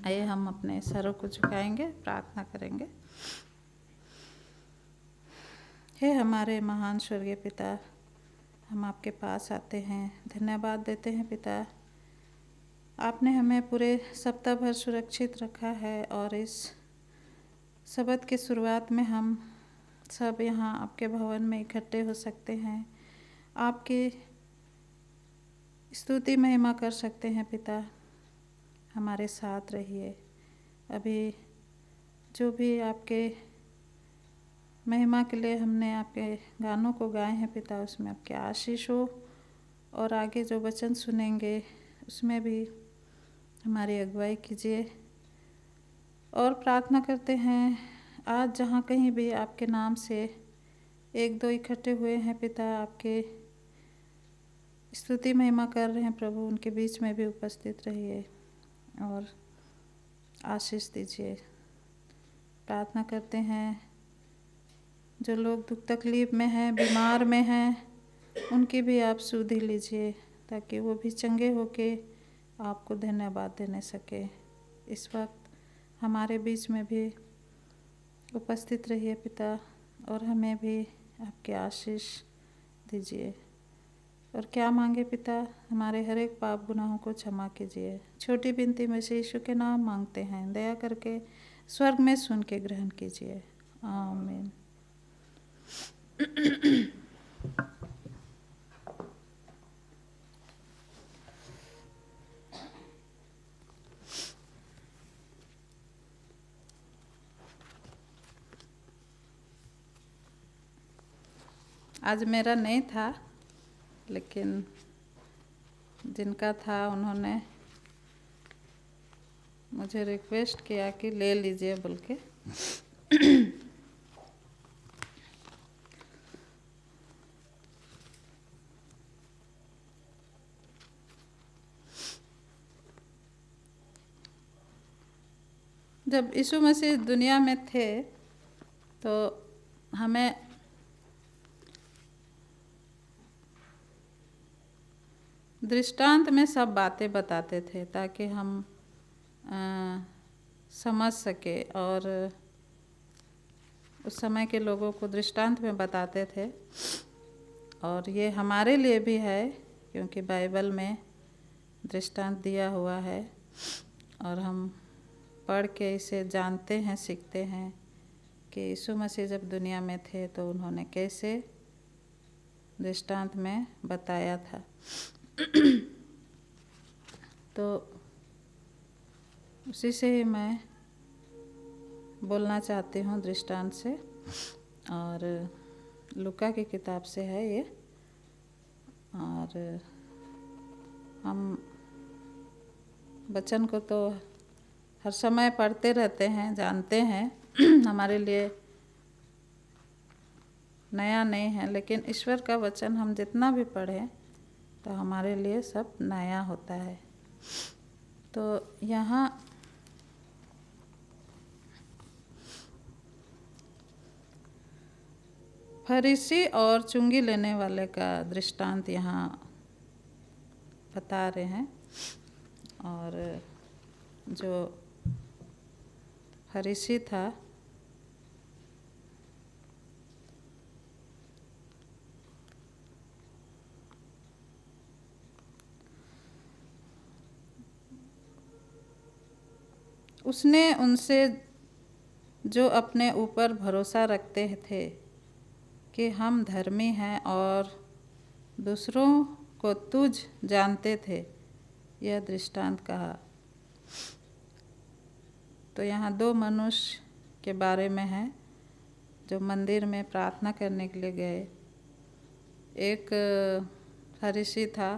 आइए हम अपने सरों को झुकाएंगे, प्रार्थना करेंगे। हे हमारे महान स्वर्गीय पिता, हम आपके पास आते हैं, धन्यवाद देते हैं पिता। आपने हमें पूरे सप्ताह भर सुरक्षित रखा है और इस सबत की शुरुआत में हम सब यहाँ आपके भवन में इकट्ठे हो सकते हैं, आपकी स्तुति महिमा कर सकते हैं पिता। हमारे साथ रहिए। अभी जो भी आपके महिमा के लिए हमने आपके गानों को गाए हैं पिता, उसमें आपके आशीष हो, और आगे जो वचन सुनेंगे उसमें भी हमारी अगुवाई कीजिए। और प्रार्थना करते हैं आज जहाँ कहीं भी आपके नाम से एक दो इकट्ठे हुए हैं पिता, आपके स्तुति महिमा कर रहे हैं प्रभु, उनके बीच में भी उपस्थित रहिए और आशीष दीजिए। प्रार्थना करते हैं जो लोग दुख तकलीफ में हैं, बीमार में हैं, उनकी भी आप सुधि लीजिए ताकि वो भी चंगे होके आपको धन्यवाद देने सके। इस वक्त हमारे बीच में भी उपस्थित रहिए पिता और हमें भी आपके आशीष दीजिए। और क्या मांगे पिता, हमारे हर एक पाप गुनाहों को क्षमा कीजिए। छोटी विनती में से यीशु के नाम मांगते हैं, दया करके स्वर्ग में सुन के ग्रहण कीजिए। आमीन। आज मेरा नहीं था, लेकिन जिनका था उन्होंने मुझे रिक्वेस्ट किया कि ले लीजिए बोल के। जब यीशु मसीह दुनिया में थे तो हमें दृष्टांत में सब बातें बताते थे ताकि हम समझ सके, और उस समय के लोगों को दृष्टांत में बताते थे। और ये हमारे लिए भी है क्योंकि बाइबल में दृष्टांत दिया हुआ है और हम पढ़ के इसे जानते हैं, सीखते हैं कि यीशु मसीह जब दुनिया में थे तो उन्होंने कैसे दृष्टांत में बताया था। तो उसी से ही मैं बोलना चाहती हूँ दृष्टांत से, और लूका की किताब से है ये। और हम वचन को तो हर समय पढ़ते रहते हैं, जानते हैं, हमारे लिए नया नहीं है, लेकिन ईश्वर का वचन हम जितना भी पढ़ें तो हमारे लिए सब नया होता है। तो यहाँ फरीसी और चुंगी लेने वाले का दृष्टांत यहाँ बता रहे हैं। और जो फरीसी था उसने उनसे जो अपने ऊपर भरोसा रखते थे कि हम धर्मी हैं और दूसरों को तुझ जानते थे, यह दृष्टांत कहा। तो यहाँ दो मनुष्य के बारे में है जो मंदिर में प्रार्थना करने के लिए गए। एक फरीसी था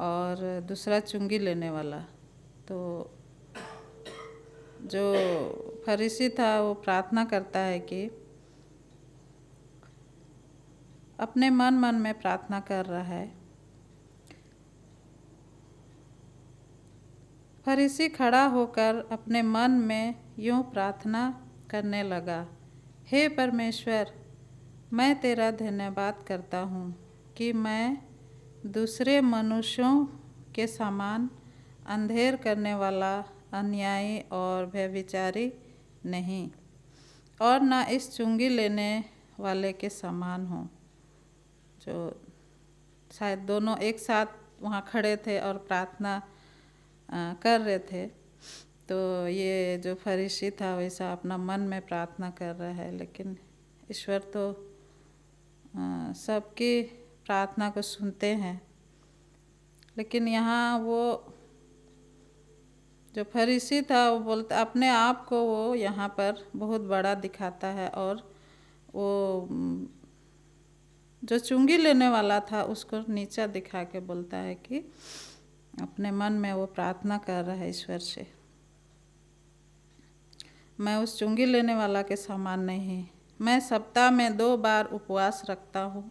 और दूसरा चुंगी लेने वाला। तो जो फरीसी था वो प्रार्थना करता है कि अपने मन मन में प्रार्थना कर रहा है। फरीसी खड़ा होकर अपने मन में यूं प्रार्थना करने लगा, हे परमेश्वर, मैं तेरा धन्यवाद करता हूँ कि मैं दूसरे मनुष्यों के समान अंधेर करने वाला अन्यायी और व्यभिचारी नहीं, और न इस चुंगी लेने वाले के समान हो। जो शायद दोनों एक साथ वहाँ खड़े थे और प्रार्थना कर रहे थे, तो ये जो फरीसी था वैसा अपना मन में प्रार्थना कर रहा है, लेकिन ईश्वर तो सबकी प्रार्थना को सुनते हैं। लेकिन यहाँ वो जो फरीसी था वो बोलता, अपने आप को वो यहाँ पर बहुत बड़ा दिखाता है, और वो जो चुंगी लेने वाला था उसको नीचा दिखा के बोलता है कि अपने मन में वो प्रार्थना कर रहा है ईश्वर से, मैं उस चुंगी लेने वाला के समान नहीं, मैं सप्ताह में 2 बार उपवास रखता हूँ,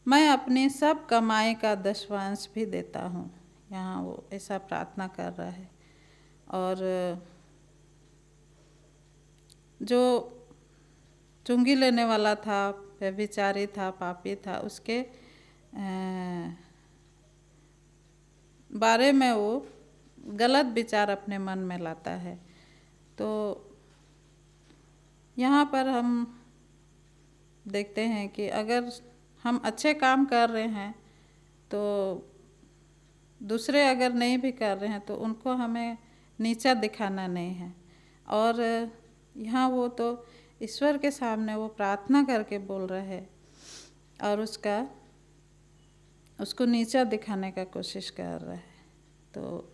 मैं अपनी सब कमाई का 10वांश भी देता हूँ। यहाँ वो ऐसा प्रार्थना कर रहा है। और जो चुंगी लेने वाला था, व्यभिचारी था, पापी था, उसके बारे में वो गलत विचार अपने मन में लाता है। तो यहाँ पर हम देखते हैं कि अगर हम अच्छे काम कर रहे हैं तो दूसरे अगर नहीं भी कर रहे हैं तो उनको हमें नीचा दिखाना नहीं है। और यहाँ वो तो ईश्वर के सामने वो प्रार्थना करके बोल रहा है और उसको नीचा दिखाने का कोशिश कर रहा है। तो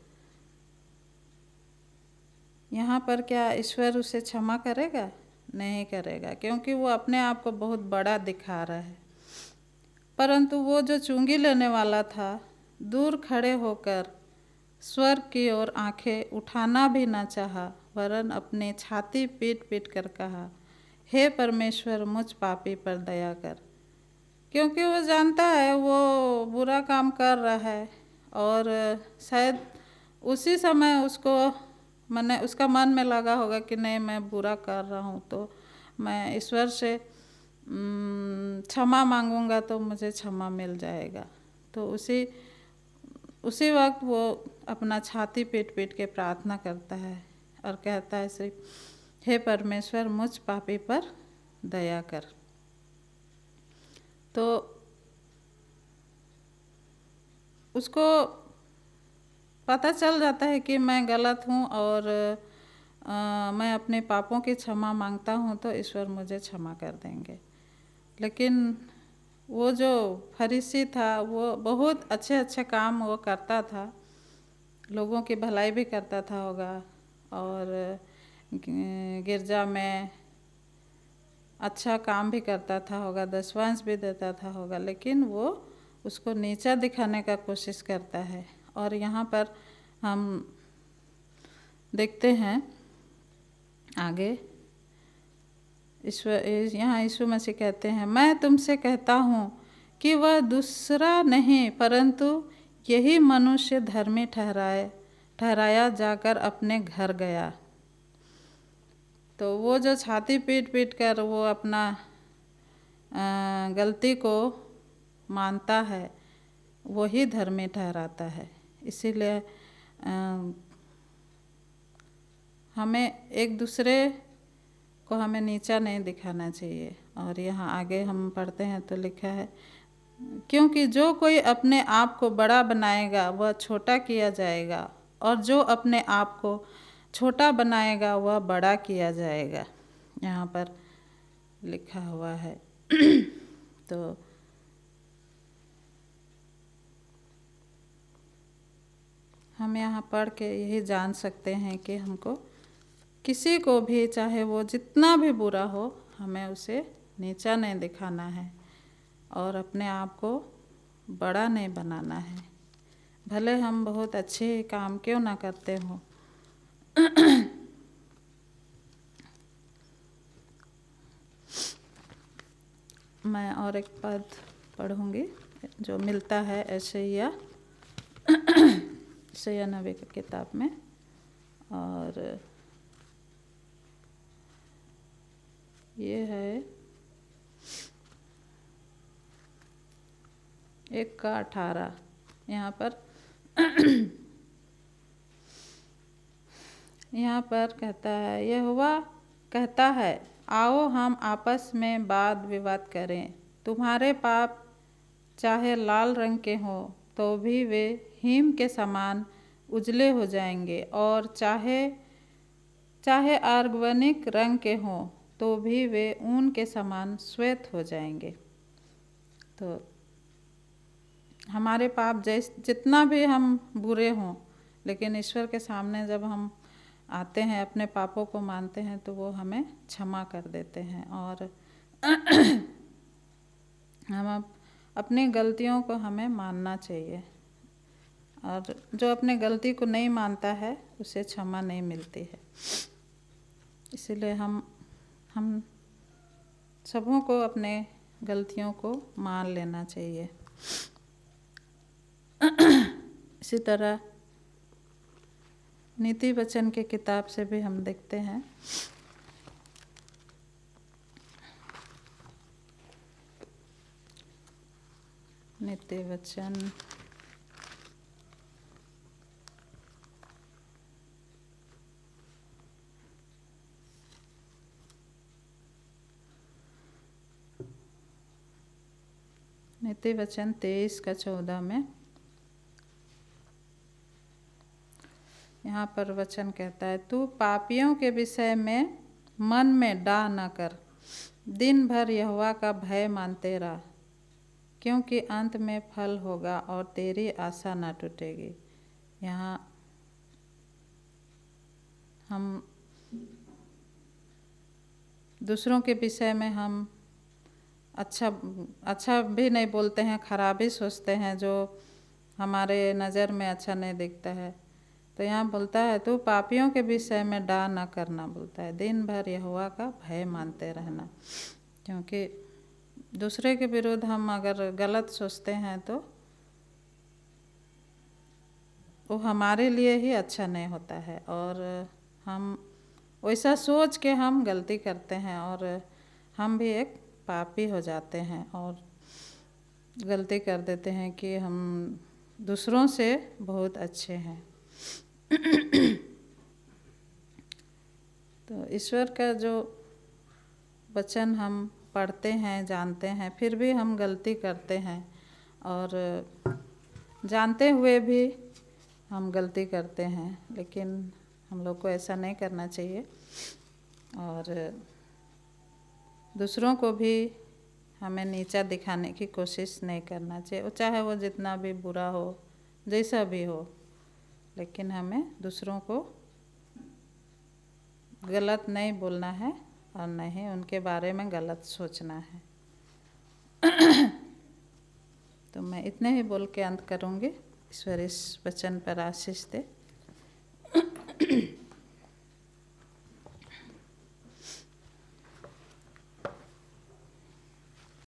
यहाँ पर क्या ईश्वर उसे क्षमा करेगा? नहीं करेगा, क्योंकि वो अपने आप को बहुत बड़ा दिखा रहा है। परंतु वो जो चुंगी लेने वाला था, दूर खड़े होकर स्वर्ग की ओर आंखें उठाना भी न चाहा, वरन अपने छाती पीट पीट कर कहा, हे परमेश्वर, मुझ पापी पर दया कर। क्योंकि वो जानता है वो बुरा काम कर रहा है, और शायद उसी समय उसका मन में लगा होगा कि नहीं, मैं बुरा कर रहा हूँ तो मैं ईश्वर से क्षमा मांगूंगा तो मुझे क्षमा मिल जाएगा। तो उसी वक्त वो अपना छाती पीट पीट के प्रार्थना करता है और कहता है सिर्फ, हे परमेश्वर, मुझ पापी पर दया कर। तो उसको पता चल जाता है कि मैं गलत हूँ, और मैं अपने पापों की क्षमा मांगता हूँ तो ईश्वर मुझे क्षमा कर देंगे। लेकिन वो जो फरीसी था वो बहुत अच्छे अच्छे काम वो करता था, लोगों की भलाई भी करता था होगा, और गिरजा में अच्छा काम भी करता था होगा, 10वांश भी देता था होगा, लेकिन वो उसको नीचा दिखाने का कोशिश करता है। और यहाँ पर हम देखते हैं आगे, यहाँ यीशु मसीह कहते हैं, मैं तुमसे कहता हूँ कि वह दूसरा नहीं परंतु यही मनुष्य धर्मी ठहराया जाकर अपने घर गया। तो वो जो छाती पीट पीट कर वो अपना गलती को मानता है, वही धर्मी ठहराता है। इसीलिए हमें एक दूसरे को हमें नीचा नहीं दिखाना चाहिए। और यहाँ आगे हम पढ़ते हैं तो लिखा है, क्योंकि जो कोई अपने आप को बड़ा बनाएगा वह छोटा किया जाएगा, और जो अपने आप को छोटा बनाएगा वह बड़ा किया जाएगा। यहाँ पर लिखा हुआ है। तो हम यहाँ पढ़ के यही जान सकते हैं कि हमको किसी को भी, चाहे वो जितना भी बुरा हो, हमें उसे नीचा नहीं दिखाना है और अपने आप को बड़ा नहीं बनाना है, भले हम बहुत अच्छे काम क्यों ना करते हो। मैं और एक पद पढ़ूंगी जो मिलता है यशायाह 96 की किताब में, और ये है 1:18। यहाँ पर यहाँ पर कहता है, यहोवा कहता है, आओ हम आपस में वाद विवाद करें। तुम्हारे पाप चाहे लाल रंग के हों तो भी वे हिम के समान उजले हो जाएंगे, और चाहे चाहे आर्गवनिक रंग के हों तो भी वे ऊन के समान श्वेत हो जाएंगे। तो हमारे पाप जितना भी हम बुरे हों, लेकिन ईश्वर के सामने जब हम आते हैं, अपने पापों को मानते हैं, तो वो हमें क्षमा कर देते हैं। और हम अपनी गलतियों को हमें मानना चाहिए, और जो अपने गलती को नहीं मानता है उसे क्षमा नहीं मिलती है। इसीलिए हम सबों को अपने गलतियों को मान लेना चाहिए। इसी तरह नीति वचन की किताब से भी हम देखते हैं, नीति वचन नीति वचन 23:14 में यहाँ पर वचन कहता है, तू पापियों के विषय में मन में डाह न कर, दिन भर यहोवा का भय मानते रह, क्योंकि अंत में फल होगा और तेरी आशा न टूटेगी। यहाँ हम दूसरों के विषय में हम अच्छा भी नहीं बोलते हैं, खराब ही सोचते हैं, जो हमारे नज़र में अच्छा नहीं दिखता है। तो यहाँ बोलता है, तू पापियों के विषय में डाह न करना, बोलता है दिन भर यहोवा का भय मानते रहना। क्योंकि दूसरे के विरुद्ध हम अगर गलत सोचते हैं तो वो हमारे लिए ही अच्छा नहीं होता है, और हम वैसा सोच के हम गलती करते हैं, और हम भी एक पापी हो जाते हैं, और गलती कर देते हैं कि हम दूसरों से बहुत अच्छे हैं। तो ईश्वर का जो वचन हम पढ़ते हैं, जानते हैं, फिर भी हम गलती करते हैं, और जानते हुए भी हम गलती करते हैं, लेकिन हम लोग को ऐसा नहीं करना चाहिए। और दूसरों को भी हमें नीचा दिखाने की कोशिश नहीं करना चाहिए, चाहे वो जितना भी बुरा हो, जैसा भी हो, लेकिन हमें दूसरों को गलत नहीं बोलना है, और नहीं उनके बारे में गलत सोचना है। तो मैं इतने ही बोल के अंत करूँगी। ईश्वर इस वचन पर आशीष दे।